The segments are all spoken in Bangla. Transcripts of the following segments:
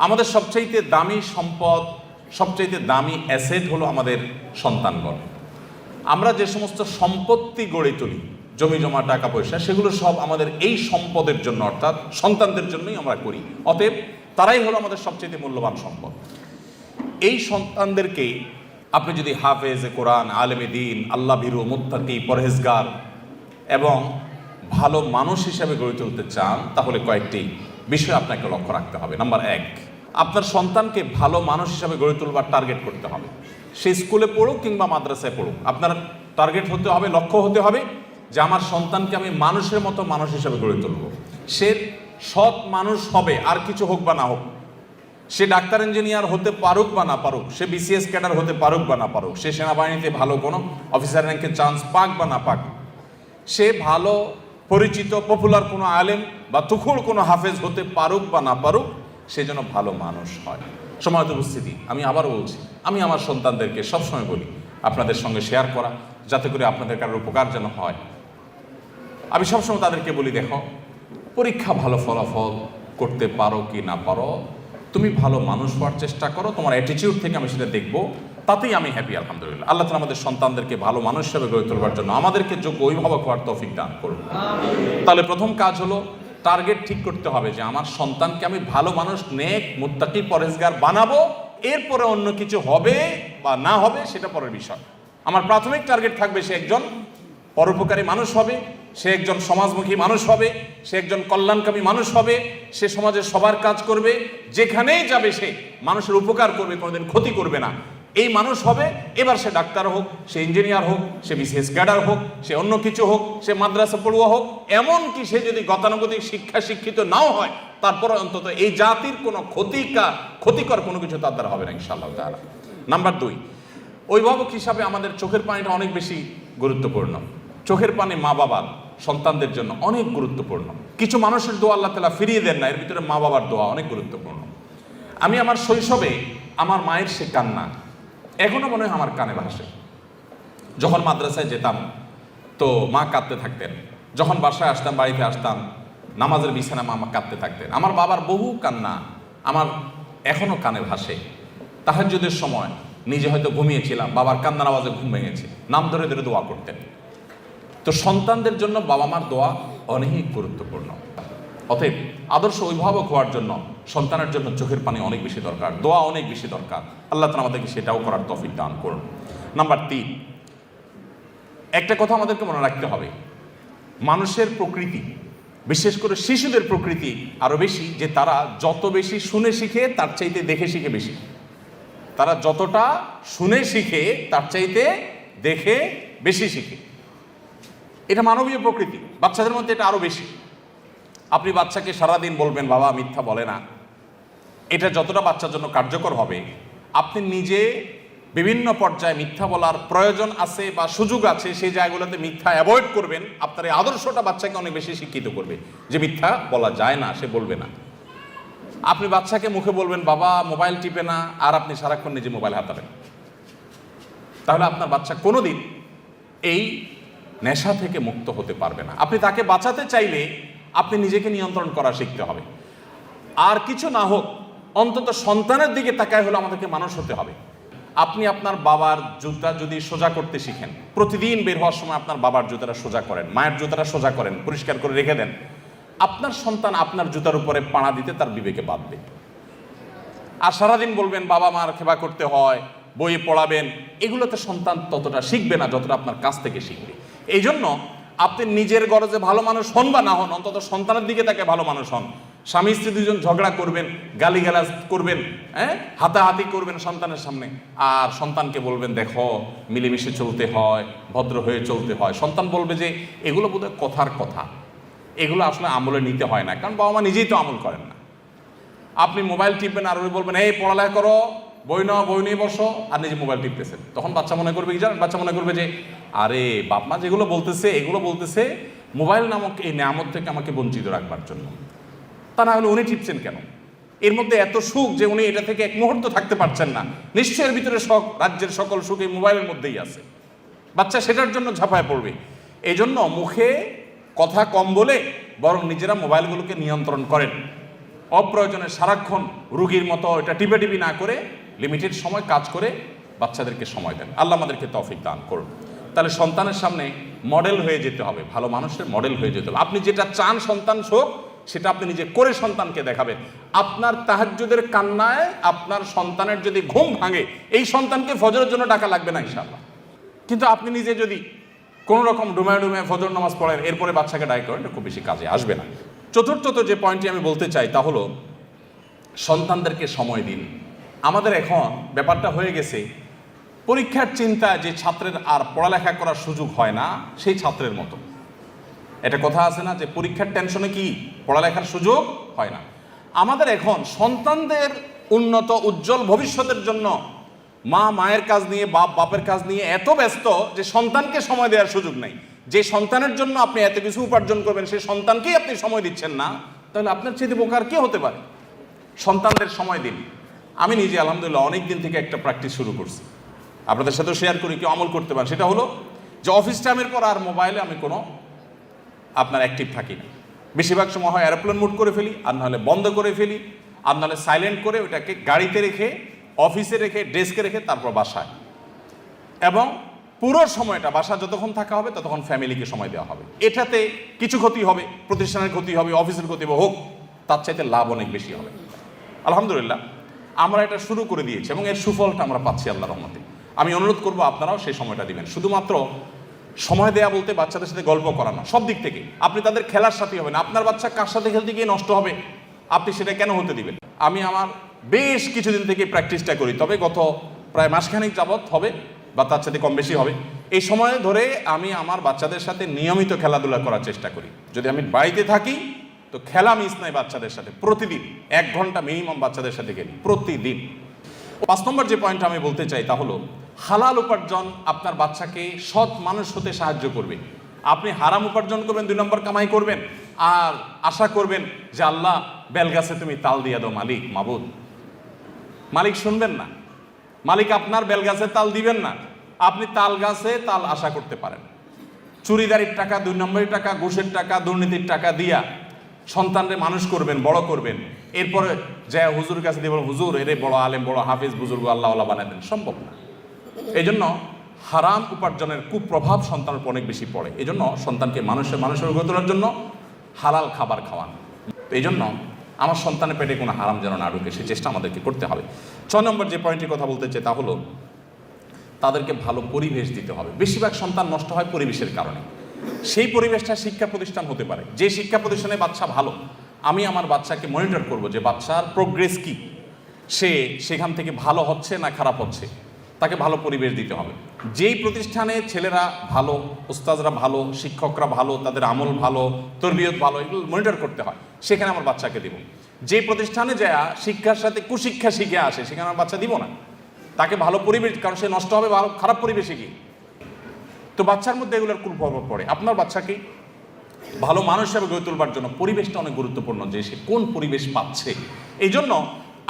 আমাদের সবচাইতে দামি সম্পদ, সবচাইতে দামি অ্যাসেট হলো আমাদের সন্তানগণ। আমরা যে সমস্ত সম্পত্তি গড়ে তুলি, জমি জমা টাকা পয়সা, সেগুলো সব আমাদের এই সম্পদের জন্য, অর্থাৎ সন্তানদের জন্যই আমরা করি। অতএব তারাই হলো আমাদের সবচাইতে মূল্যবান সম্পদ। এই সন্তানদেরকে আপনি যদি হাফেজ কোরআন, আলেমে দ্বীন, আল্লাহ ভীরু, মুত্তাকি, পরহেজগার এবং ভালো মানুষ হিসাবে গড়ে তুলতে চান, তাহলে কয়েকটি বিষয় আপনাকে লক্ষ্য রাখতে হবে। নাম্বার 1, আপনার সন্তানকে ভালো মানুষ হিসাবে গড়ে তুলবার টার্গেট করতে হবে। সে স্কুলে পড়ুক কিংবা মাদ্রাসায় পড়ুক, আপনার টার্গেট হতে হবে, লক্ষ্য হতে হবে যে আমার সন্তানকে আমি মানুষের মতো মানুষ হিসাবে গড়ে তুলব। সে সৎ মানুষ হবে, আর কিছু হোক বা না হোক। সে ডাক্তার ইঞ্জিনিয়ার হতে পারুক বা না পারুক, সে বিসিএস ক্যাডার হতে পারুক বা না পারুক, সে সেনাবাহিনীতে ভালো কোনো অফিসার র্যাঙ্কে চান্স পাক বা না পাক, সে ভালো পরিচিত পপুলার কোনো আলেম বা তুখুর কোনো হাফেজ হতে পারুক বা না পারুক, সে যেন ভালো মানুষ হয়। সময়ত উপস্থিতি, আমি আবার বলছি, আমি আমার সন্তানদেরকে সবসময় বলি আপনাদের সঙ্গে শেয়ার করা, যাতে করে আপনাদের কারোর উপকার যেন হয়। আমি সবসময় তাদেরকে বলি, দেখো, পরীক্ষা ভালো ফলাফল করতে পারো কি না পারো, তুমি ভালো মানুষ হওয়ার চেষ্টা করো, তোমার অ্যাটিটিউড থেকে আমি সেটা দেখবো, তাতেই আমি হ্যাপি। আলহামদুলিল্লাহ। আল্লাহ তাআলা আমাদের সন্তানদেরকে ভালো মানুষ হিসেবে গড়ে তোলবার জন্য আমাদেরকে যোগ্য অভিভাবক হওয়ার তৌফিক দান করুন। তাহলে প্রথম কাজ হলো টার্গেট ঠিক করতে হবে যে আমার সন্তানকে আমি ভালো মানুষ, নেক, মুত্তাকি, পরহেজগার বানাবো। এরপরে অন্য কিছু হবে বা না হবে সেটা পরের বিষয়। আমার প্রাথমিক টার্গেট থাকবে সে একজন পরোপকারী মানুষ হবে, সে একজন সমাজমুখী মানুষ হবে, সে একজন কল্যাণকামী মানুষ হবে, সে সমাজের সবার কাজ করবে, যেখানেই যাবে সে মানুষের উপকার করবে, কোনোদিন ক্ষতি করবে না, এই মানুষ হবে। এবার সে ডাক্তার হোক, সে ইঞ্জিনিয়ার হোক, সে বিসিএস ক্যাডার হোক, সে অন্য কিছু হোক, সে মাদ্রাসা পড়ুয়া হোক, এমনকি সে যদি গতানুগতিক শিক্ষিত নাও হয়, তারপরে অন্তত এই জাতির কোনো ক্ষতিকর কোনো কিছু তার দ্বারা হবে না, ইনশাআল্লাহ তাআলা। নাম্বার 2, অভিভাবক হিসাবে আমাদের চোখের পানিটা অনেক বেশি গুরুত্বপূর্ণ। চোখের পানি মা বাবার সন্তানদের জন্য অনেক গুরুত্বপূর্ণ। কিছু মানুষের দোয়া আল্লাহ তাআলা ফিরিয়ে দেন না, এর ভিতরে মা বাবার দোয়া অনেক গুরুত্বপূর্ণ। আমি আমার শৈশবে আমার মায়ের সে কান্না এখনো মনে হয় আমার কানে ভাসে। যখন মাদ্রাসায় যেতাম তো মা কাঁদতে থাকতেন, যখন বাসায় আসতাম, বাড়িতে আসতাম, নামাজের বিছানা মা কাঁদতে থাকতেন। আমার বাবার বহু কান্না আমার এখনো কানে ভাসে। তাহাজ্জুদের সময় নিজে হয়তো ঘুমিয়েছিলাম, বাবার কান্নার আওয়াজে ঘুম ভেঙেছে, নাম ধরে ধরে দোয়া করতেন। তো সন্তানদের জন্য বাবা মার দোয়া অনেক গুরুত্বপূর্ণ। অতএব আদর্শ অভিভাবক হওয়ার জন্য সন্তানের জন্য চোখের পানি অনেক বেশি দরকার, দোয়া অনেক বেশি দরকার। আল্লাহ তাআলা আমাদেরকে সেটাও করার তৌফিক দান করুন। নাম্বার 3, একটা কথা আমাদেরকে মনে রাখতে হবে, মানুষের প্রকৃতি, বিশেষ করে শিশুদের প্রকৃতি আরো বেশি, যে তারা যত বেশি শুনে শিখে তার চাইতে দেখে শিখে বেশি। তারা যতটা শুনে শিখে তার চাইতে দেখে বেশি শিখে। এটা মানবীয় প্রকৃতি, বাচ্চাদের মধ্যে এটা আরো বেশি। আপনি বাচ্চাকে সারাদিন বলবেন বাবা মিথ্যা বলে না, এটা যতটা বাচ্চার জন্য কার্যকর হবে, আপনি নিজে বিভিন্ন পর্যায়ে মিথ্যা বলার প্রয়োজন আছে বা সুযোগ আছে সেই জায়গাগুলোতে মিথ্যা অ্যাভয়েড করবেন। আপনার এই আদর্শটা বাচ্চাকে অনেক বেশি শিক্ষিত করবে যে মিথ্যা বলা যায় না, সে বলবে না। আপনি বাচ্চাকে মুখে বলবেন বাবা মোবাইল টিপে না, আর আপনি সারাক্ষণ নিজে মোবাইল হাতাবেন, তাহলে আপনার বাচ্চা কোনোদিন এই নেশা থেকে মুক্ত হতে পারবে না। আপনি তাকে বাঁচাতে চাইলে আপনি নিজেকে নিয়ন্ত্রণ করা শিখতে হবে। আর কিছু না হোক, অন্তত সন্তানের দিকে তাকায় হলে আমাদেরকে মানুষ হতে হবে। আপনি আপনার বাবার জুতা যদি সোজা করতে শিখেন, প্রতিদিন বের হওয়ার সময় আপনার বাবার জুতাটা সোজা করেন, মায়ের জুতাটা সোজা করেন, পরিষ্কার করে রেখে দেন, আপনার সন্তান আপনার জুতার উপরে পাড়া দিতে তার বিবেকে বাঁধবে। আর সারাদিন বলবেন বাবা মার সেবা করতে হয়, বই পড়াবেন, এগুলোতে সন্তান ততটা শিখবে না যতটা আপনার কাছ থেকে শিখবে। এই জন্য আপনি নিজের গরজে ভালো মানুষ হন বা না হন, অন্তত সন্তানের দিকে তাকে ভালো মানুষ হন। স্বামী স্ত্রী দুজন ঝগড়া করবেন, গালিগালাজ করবেন, হাতাহাতি করবেন সন্তানের সামনে, আর সন্তানকে বলবেন দেখো মিলেমিশে চলতে হয়, ভদ্র হয়ে চলতে হয়। সন্তান বলবে যে এগুলো বোধহয় কথার কথা, এগুলো আসলে আমলে নিতে হয় না, কারণ বাবা মা নিজেই তো আমল করেন না। আপনি মোবাইল টিপবেন আর ওই বলবেন এই পড়ালেখা করো, বই নাও, বই নিয়ে বসো, আর নিজে মোবাইল টিপতেছেন। তখন বাচ্চা মনে করবে কি জানেন? বাচ্চা মনে করবে যে আরে বাপ মা যেগুলো বলতেছে এগুলো বলতেছে মোবাইল নামক এই নিয়ামত থেকে আমাকে বঞ্চিত রাখবার জন্য। তা না হলে উনি টিপছেন কেন? এর মধ্যে এত সুখ যে উনি এটা থেকে এক মুহূর্ত থাকতে পারছেন না। নিশ্চয়ের ভিতরে রাজ্যের সকল সুখ এই মোবাইলের মধ্যেই আছে। বাচ্চা সেটার জন্য ঝাঁপায় পড়বে। এই জন্য মুখে কথা কম বলে বরং নিজেরা মোবাইলগুলোকে নিয়ন্ত্রণ করেন। অপ্রয়োজনে সারাক্ষণ রুগীর মতো এটা টিপি না করে লিমিটেড সময় কাজ করে বাচ্চাদেরকে সময় দেন। আল্লাহ আমাদেরকে তৌফিক দান করুন। তাহলে সন্তানের সামনে মডেল হয়ে যেতে হবে, ভালো মানুষের মডেল হয়ে যেতে হবে। আপনি যেটা চান সন্তান হোক সেটা আপনি নিজে করে সন্তানকে দেখাবেন। আপনার তাহাজ্জুদের কান্নায় আপনার সন্তানের যদি ঘুম ভাঙে, এই সন্তানকে ফজরের জন্য ডাকা লাগবে না ইনশাআল্লাহ। কিন্তু আপনি নিজে যদি কোনো রকম ডুমায় ফজর নামাজ পড়েন, এরপরে বাচ্চাকে ডাক করেন, এটা খুব বেশি কাজে আসবে না। চতুর্থত যে পয়েন্টটি আমি বলতে চাই তা হলো সন্তানদেরকে সময় দিন। আমাদের এখন ব্যাপারটা হয়ে গেছে পরীক্ষার চিন্তা যে ছাত্রের আর পড়ালেখা করার সুযোগ হয় না সেই ছাত্রের মতো। এটা কথা আছে না যে পরীক্ষার টেনশনে কি পড়ালেখার সুযোগ হয় না। আমাদের এখন সন্তানদের উন্নত উজ্জ্বল ভবিষ্যতের জন্য মা মায়ের কাজ নিয়ে, বাপ বাপের কাজ নিয়ে এত ব্যস্ত যে সন্তানকে সময় দেওয়ার সুযোগ নেই। যে সন্তানের জন্য আপনি এত কিছু উপার্জন করবেন সেই সন্তানকেই আপনি সময় দিচ্ছেন না, তাহলে আপনার চেয়ে বোকার কে হতে পারে? সন্তানদের সময় দিন। আমি নিজে আলহামদুলিল্লাহ অনেক দিন থেকে একটা প্র্যাকটিস শুরু করছি, আপনাদের সাথেও শেয়ার করি, কেউ আমল করতে পারেন। সেটা হলো যে অফিস টাইমের পর আর মোবাইলে আমি কোনো অ্যাক্টিভ থাকি না। বেশিরভাগ সময় হয় এরোপ্লেন মোড করে ফেলি, আর নাহলে বন্ধ করে ফেলি, আর নাহলে সাইলেন্ট করে ওটাকে গাড়িতে রেখে, অফিসে রেখে, ডেস্কে রেখে তারপর বাসায়। এবং পুরো সময়টা বাসা যতক্ষণ থাকা হবে ততক্ষণ ফ্যামিলিকে সময় দেওয়া হবে। এটাতে কিছু ক্ষতি হবে, প্রতিষ্ঠানের ক্ষতি হবে, অফিসের ক্ষতি হবে, হোক, তার চাইতে লাভ অনেক বেশি হবে। আলহামদুলিল্লাহ আমরা এটা শুরু করে দিয়েছি এবং এর সুফলটা আমরা পাচ্ছি আল্লাহর রহমতে। আমি অনুরোধ করব আপনারাও সেই সময়টা দিবেন। শুধুমাত্র সময় দেয়া বলতে বাচ্চাদের সাথে গল্প করানো, সব দিক থেকে। আপনি তাদের খেলার সাথী হবেন। আপনার বাচ্চা কার সাথে খেলতে গিয়ে নষ্ট হবে, আপনি সেটা কেন হতে দিবেন? আমি আমার বেশ কিছুদিন থেকে প্র্যাকটিসটা করি, তবে গত প্রায় মাসখানেক যাবৎ হবে বা তার সাথে কম বেশি হবে। এই সময় ধরে আমি আমার বাচ্চাদের সাথে নিয়মিত খেলাধুলা করার চেষ্টা করি। যদি আমি বাড়িতে থাকি তো খেলা মিস নাই বাচ্চাদের সাথে, প্রতিদিন 1 ঘন্টা মিনিমাম বাচ্চাদের সাথে খেলি প্রতিদিন। 5 নম্বর যে পয়েন্ট আমি বলতে চাই তা হলো হালাল উপার্জন আপনার বাচ্চাকে সৎ মানুষ হতে সাহায্য করবে। আপনি হারাম উপার্জন করবেন, 2 নম্বর কামাই করবেন, আর আশা করবেন যে আল্লাহ বেলগাছে তুমি তাল দিয়া দাও মালিক, মাবুদ। মালিক শুনবেন না, মালিক আপনার বেলগাছে তাল দিবেন না। আপনি তাল গাছে তাল আশা করতে পারেন। চুরিদারির টাকা, 2 নম্বরের টাকা, ঘুষের টাকা, দুর্নীতির টাকা দিয়া সন্তানরে মানুষ করবেন, বড় করবেন, এরপরে যায় হুজুরের কাছে দিয়ে বলো হুজুর এরে বড় আলেম, বড় হাফিজ, বুজুর্গ আল্লাহওয়ালা বানায় দেন, সম্ভব না। এই জন্য হারাম উপার্জনের কুপ্রভাব সন্তানের উপর অনেক বেশি পড়ে। এই জন্য সন্তানকে মানুষের গড়ে তোলার জন্য হালাল খাবার খাওয়ান। এই জন্য আমার সন্তানের পেটে কোনো হারাম যেন না ঢুকে, সেই চেষ্টা আমাদেরকে করতে হবে। 6 নম্বর যে পয়েন্টের কথা বলতে চাই তা হলো তাদেরকে ভালো পরিবেশ দিতে হবে। বেশিরভাগ সন্তান নষ্ট হয় পরিবেশের কারণে। সেই পরিবেশটা শিক্ষা প্রতিষ্ঠান হতে পারে। যে শিক্ষা প্রতিষ্ঠানে বাচ্চা ভালো, আমি আমার বাচ্চাকে মনিটর করব যে বাচ্চার প্রোগ্রেস কি, সে সেখান থেকে ভালো হচ্ছে না খারাপ হচ্ছে, তাকে ভালো পরিবেশ দিতে হবে। যেই প্রতিষ্ঠানে ছেলেরা ভালো, উস্তাদরা ভালো, শিক্ষকরা ভালো, তাদের আমল ভালো, তরবিয়ত ভালো, এগুলো মনিটর করতে হয়, সেখানে আমার বাচ্চাকে দিব। যে প্রতিষ্ঠানে যায় শিক্ষার সাথে কুশিক্ষা শিখে আসে সেখানে আমার বাচ্চা দিব না। তাকে ভালো পরিবেশ, কারণ সে নষ্ট হবে ভালো খারাপ পরিবেশে কি। তো বাচ্চার মধ্যে এগুলোর কুপ্রভাব পড়ে। আপনার বাচ্চাকে ভালো মানুষ হিসেবে গড়ে তোলবার জন্য পরিবেশটা অনেক গুরুত্বপূর্ণ, যে সে কোন পরিবেশ পাচ্ছে। এই জন্য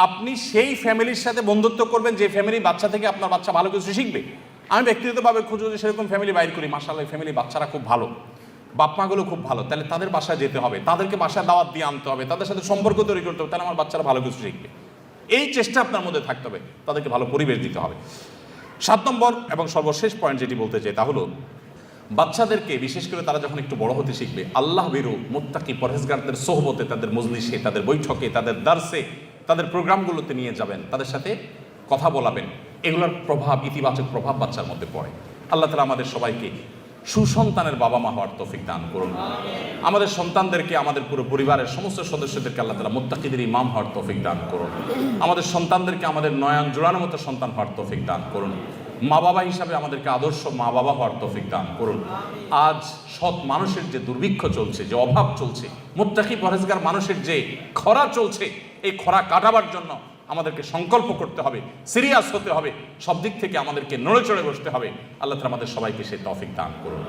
আপনি সেই ফ্যামিলির সাথে বন্ধুত্ব করবেন যে ফ্যামিলি বাচ্চা থেকে আপনার বাচ্চা ভালো কিছু শিখবে। আমি ব্যক্তিগতভাবে খুঁজে যদি সেরকম ফ্যামিলি বাইর করি, মাশাআল্লাহ ফ্যামিলি বাচ্চারা খুব ভালো, বাপ মাগুলো খুব ভালো, তাহলে তাদের বাসায় যেতে হবে, তাদেরকে বাসায় দাওয়াত দিয়ে আনতে হবে, তাদের সাথে সম্পর্ক তৈরি করতে হবে, তাহলে আমার বাচ্চারা ভালো কিছু শিখবে। এই চেষ্টা আপনার মধ্যে থাকতে হবে, তাদেরকে ভালো পরিবেশ দিতে হবে। 7 নম্বর এবং সর্বশেষ পয়েন্ট যেটি বলতে চাই তা হলো বাচ্চাদেরকে, বিশেষ করে তারা যখন একটু বড় হতে শিখবে, আল্লাহ ভীরু মুত্তাকি পরহেজগারদের সোহবতে, তাদের মজলিসে, তাদের বৈঠকে, তাদের দার্সে, তাদের প্রোগ্রামগুলোতে নিয়ে যাবেন, তাদের সাথে কথা বলাবেন। এগুলোর প্রভাব, ইতিবাচক প্রভাব বাচ্চার মধ্যে পড়ে। আল্লাহ তাআলা আমাদের সবাইকে সুসন্তানের বাবা মা হওয়ার তৌফিক দান করুন। আমাদের সন্তানদেরকে, আমাদের পুরো পরিবারের সমস্ত সদস্যদেরকে আল্লাহ তাআলা মুত্তাকিদের ইমাম হওয়ার তৌফিক দান করুন। আমাদের সন্তানদেরকে আমাদের নয়ন জোড়ানোর মতো সন্তান হওয়ার তৌফিক দান করুন। মা বাবা হিসাবে আমাদেরকে আদর্শ মা বাবা হওয়ার তৌফিক দান করুন। আজ সৎ মানুষের যে দুর্ভিক্ষ চলছে, যে অভাব চলছে, মুত্তাকি পরহেজগার মানুষের যে খরা চলছে, এই খরা কাটাবার জন্য আমাদেরকে সংকল্প করতে হবে, সিরিয়াস হতে হবে, সব দিক থেকে আমাদেরকে নড়ে চড়ে বসতে হবে। আল্লাহ তাআলা আমাদের সবাইকে সেই তৌফিক দান করুন।